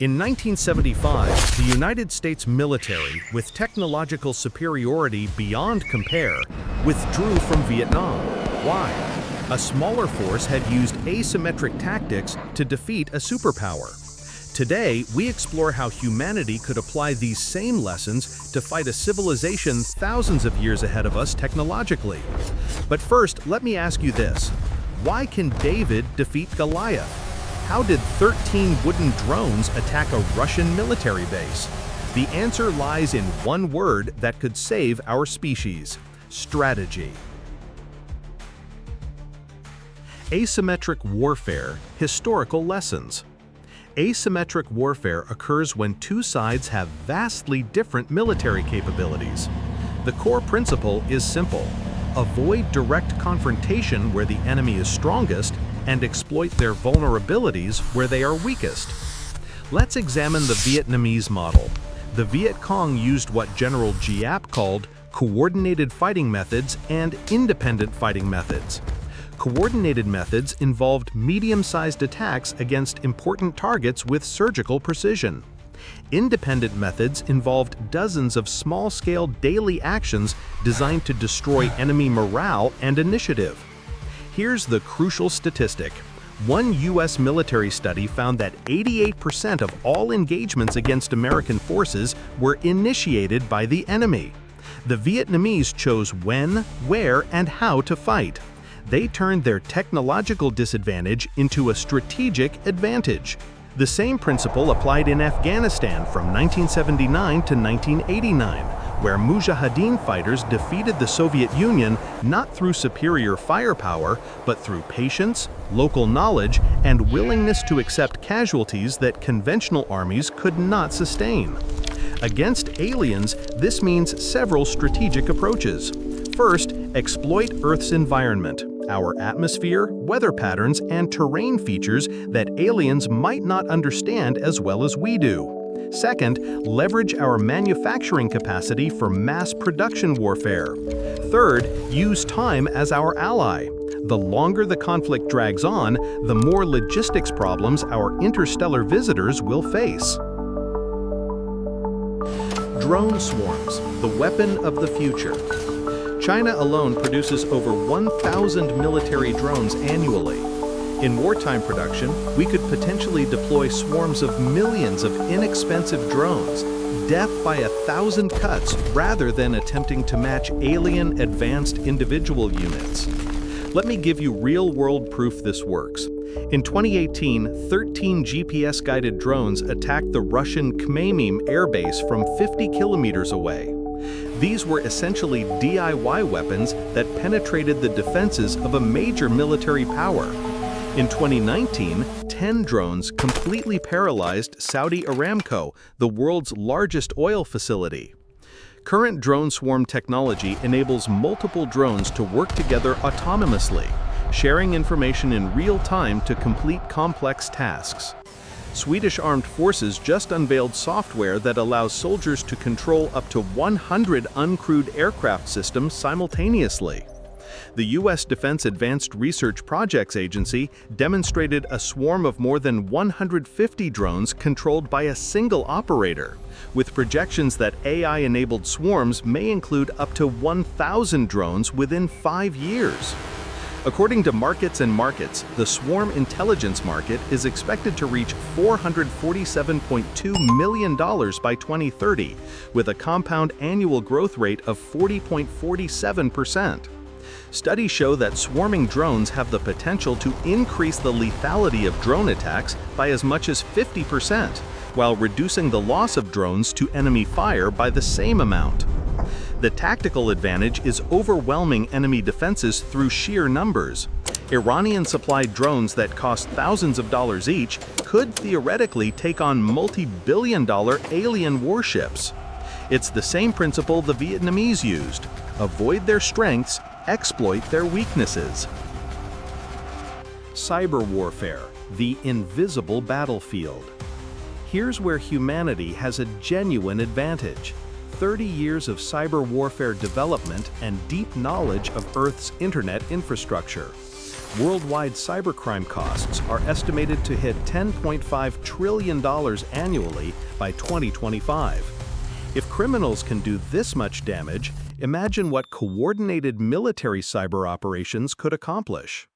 In 1975, the United States military, with technological superiority beyond compare, withdrew from Vietnam. Why? A smaller force had used asymmetric tactics to defeat a superpower. Today, we explore how humanity could apply these same lessons to fight a civilization thousands of years ahead of us technologically. But first, let me ask you this. Why can David defeat Goliath? How did 13 wooden drones attack a Russian military base? The answer lies in one word that could save our species: strategy. Asymmetric warfare, historical lessons. Asymmetric warfare occurs when two sides have vastly different military capabilities. The core principle is simple: avoid direct confrontation where the enemy is strongest and exploit their vulnerabilities where they are weakest. Let's examine the Vietnamese model. The Viet Cong used what General Giap called coordinated fighting methods and independent fighting methods. Coordinated methods involved medium-sized attacks against important targets with surgical precision. Independent methods involved dozens of small-scale daily actions designed to destroy enemy morale and initiative. Here's the crucial statistic. One U.S. military study found that 88% of all engagements against American forces were initiated by the enemy. The Vietnamese chose when, where, and how to fight. They turned their technological disadvantage into a strategic advantage. The same principle applied in Afghanistan from 1979 to 1989, where Mujahideen fighters defeated the Soviet Union not through superior firepower, but through patience, local knowledge, and willingness to accept casualties that conventional armies could not sustain. Against aliens, this means several strategic approaches. First, exploit Earth's environment, our atmosphere, weather patterns, and terrain features that aliens might not understand as well as we do. Second, leverage our manufacturing capacity for mass production warfare. Third, use time as our ally. The longer the conflict drags on, the more logistics problems our interstellar visitors will face. Drone swarms, the weapon of the future. China alone produces over 1,000 military drones annually. In wartime production, we could potentially deploy swarms of millions of inexpensive drones, death by 1,000 cuts rather than attempting to match alien advanced individual units. Let me give you real-world proof this works. In 2018, 13 GPS-guided drones attacked the Russian Khmeimim airbase from 50 kilometers away. These were essentially DIY weapons that penetrated the defenses of a major military power. In 2019, 10 drones completely paralyzed Saudi Aramco, the world's largest oil facility. Current drone swarm technology enables multiple drones to work together autonomously, sharing information in real time to complete complex tasks. Swedish armed forces just unveiled software that allows soldiers to control up to 100 uncrewed aircraft systems simultaneously. The U.S. Defense Advanced Research Projects Agency demonstrated a swarm of more than 150 drones controlled by a single operator, with projections that AI-enabled swarms may include up to 1,000 drones within 5 years. According to Markets and Markets, the swarm intelligence market is expected to reach $447.2 million by 2030, with a compound annual growth rate of 40.47%. Studies show that swarming drones have the potential to increase the lethality of drone attacks by as much as 50%, while reducing the loss of drones to enemy fire by the same amount. The tactical advantage is overwhelming enemy defenses through sheer numbers. Iranian-supplied drones that cost thousands of dollars each could theoretically take on multi-billion-dollar alien warships. It's the same principle the Vietnamese used: avoid their strengths, exploit their weaknesses. Cyber warfare, the invisible battlefield. Here's where humanity has a genuine advantage: 30 years of cyber warfare development and deep knowledge of Earth's internet infrastructure. Worldwide cybercrime costs are estimated to hit $10.5 trillion annually by 2025. If criminals can do this much damage, imagine what coordinated military cyber operations could accomplish.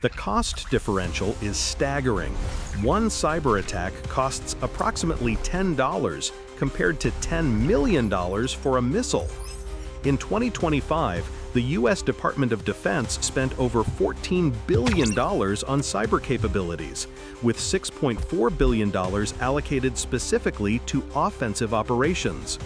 The cost differential is staggering. One cyber attack costs approximately $10 compared to $10 million for a missile. In 2025, the U.S. Department of Defense spent over $14 billion on cyber capabilities, with $6.4 billion allocated specifically to offensive operations.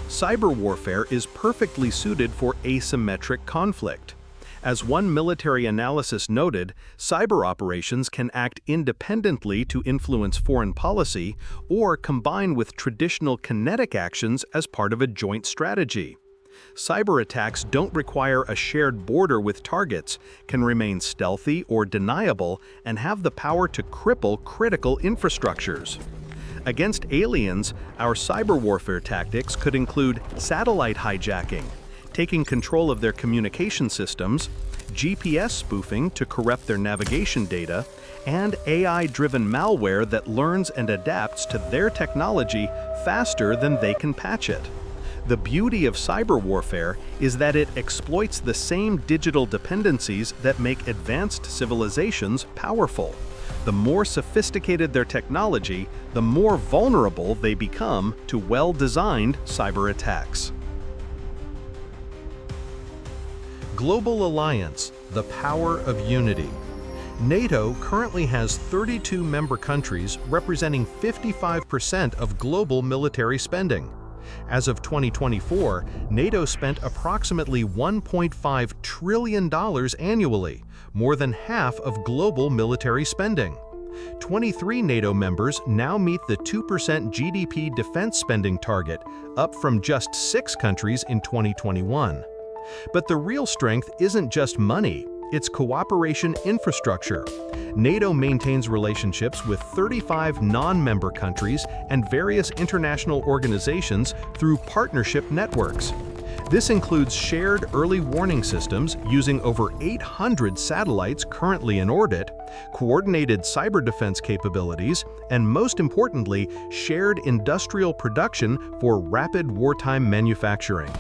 Cyber warfare is perfectly suited for asymmetric conflict. As one military analysis noted, cyber operations can act independently to influence foreign policy or combine with traditional kinetic actions as part of a joint strategy. Cyber attacks don't require a shared border with targets, can remain stealthy or deniable, and have the power to cripple critical infrastructures. Against aliens, our cyber warfare tactics could include satellite hijacking, taking control of their communication systems, GPS spoofing to corrupt their navigation data, and AI-driven malware that learns and adapts to their technology faster than they can patch it. The beauty of cyber warfare is that it exploits the same digital dependencies that make advanced civilizations powerful. The more sophisticated their technology, the more vulnerable they become to well-designed cyber attacks. Global Alliance, the power of unity. NATO currently has 32 member countries representing 55% of global military spending. As of 2024, NATO spent approximately $1.5 trillion annually, more than half of global military spending. 23 NATO members now meet the 2% GDP defense spending target, up from just 6 countries in 2021. But the real strength isn't just money, it's cooperation infrastructure. NATO maintains relationships with 35 non-member countries and various international organizations through partnership networks. This includes shared early warning systems using over 800 satellites currently in orbit, coordinated cyber defense capabilities, and most importantly, shared industrial production for rapid wartime manufacturing.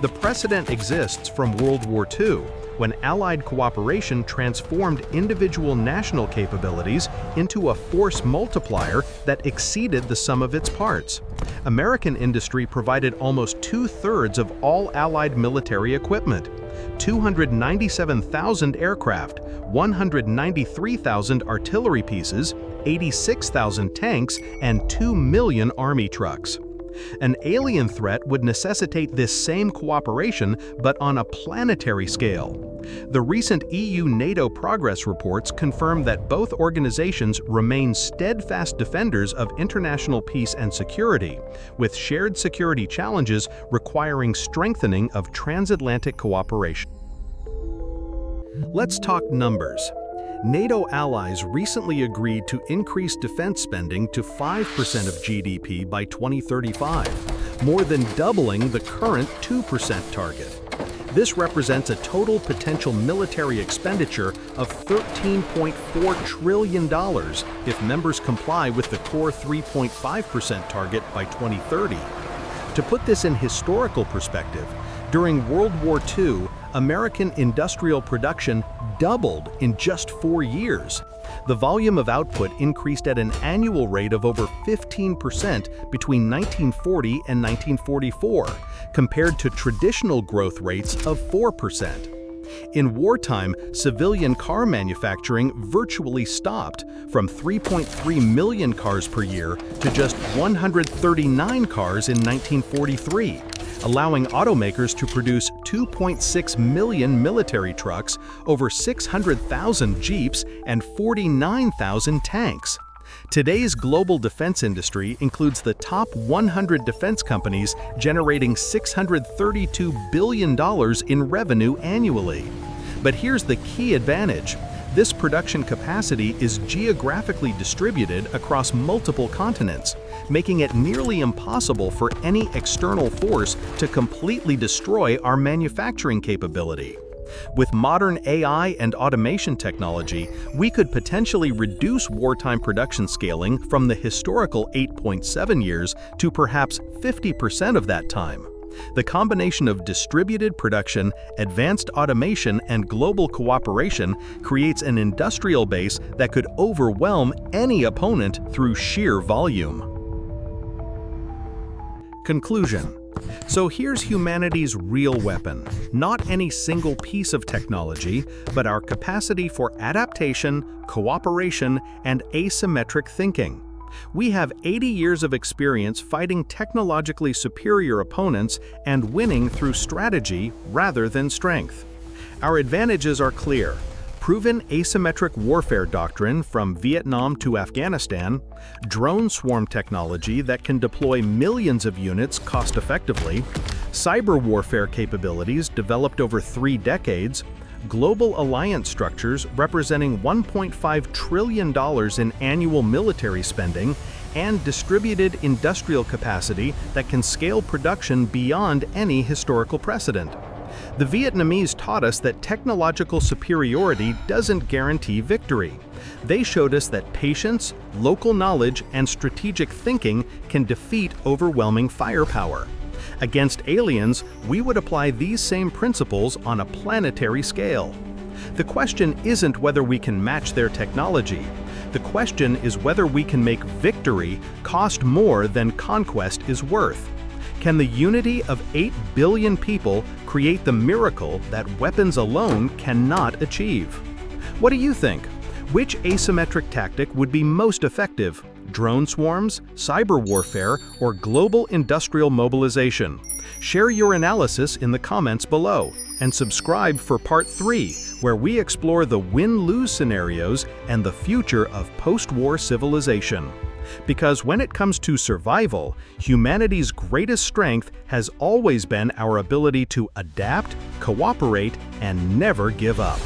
The precedent exists from World War II, when Allied cooperation transformed individual national capabilities into a force multiplier that exceeded the sum of its parts. American industry provided almost 2/3 of all Allied military equipment: 297,000 aircraft, 193,000 artillery pieces, 86,000 tanks, and 2 million Army trucks. An alien threat would necessitate this same cooperation, but on a planetary scale. The recent EU-NATO progress reports confirm that both organizations remain steadfast defenders of international peace and security, with shared security challenges requiring strengthening of transatlantic cooperation. Let's talk numbers. NATO allies recently agreed to increase defense spending to 5% of GDP by 2035, more than doubling the current 2% target. This represents a total potential military expenditure of $13.4 trillion if members comply with the core 3.5% target by 2030. To put this in historical perspective, during World War II, American industrial production doubled in just 4 years. The volume of output increased at an annual rate of over 15% between 1940 and 1944, compared to traditional growth rates of 4%. In wartime, civilian car manufacturing virtually stopped, from 3.3 million cars per year to just 139 cars in 1943. Allowing automakers to produce 2.6 million military trucks, over 600,000 Jeeps, and 49,000 tanks. Today's global defense industry includes the top 100 defense companies generating $632 billion in revenue annually. But here's the key advantage. This production capacity is geographically distributed across multiple continents, making it nearly impossible for any external force to completely destroy our manufacturing capability. With modern AI and automation technology, we could potentially reduce wartime production scaling from the historical 8.7 years to perhaps 50% of that time. The combination of distributed production, advanced automation, and global cooperation creates an industrial base that could overwhelm any opponent through sheer volume. Conclusion. So here's humanity's real weapon. Not any single piece of technology, but our capacity for adaptation, cooperation, and asymmetric thinking. We have 80 years of experience fighting technologically superior opponents and winning through strategy rather than strength. Our advantages are clear. Proven asymmetric warfare doctrine from Vietnam to Afghanistan, drone swarm technology that can deploy millions of units cost-effectively, cyber warfare capabilities developed over 3 decades, global alliance structures representing $1.5 trillion in annual military spending, and distributed industrial capacity that can scale production beyond any historical precedent. The Vietnamese taught us that technological superiority doesn't guarantee victory. They showed us that patience, local knowledge, and strategic thinking can defeat overwhelming firepower. Against aliens, we would apply these same principles on a planetary scale. The question isn't whether we can match their technology. The question is whether we can make victory cost more than conquest is worth. Can the unity of 8 billion people create the miracle that weapons alone cannot achieve? What do you think? Which asymmetric tactic would be most effective? Drone swarms, cyber warfare, or global industrial mobilization? Share your analysis in the comments below, and subscribe for Part 3, where we explore the win-lose scenarios and the future of post-war civilization. Because when it comes to survival, humanity's greatest strength has always been our ability to adapt, cooperate, and never give up.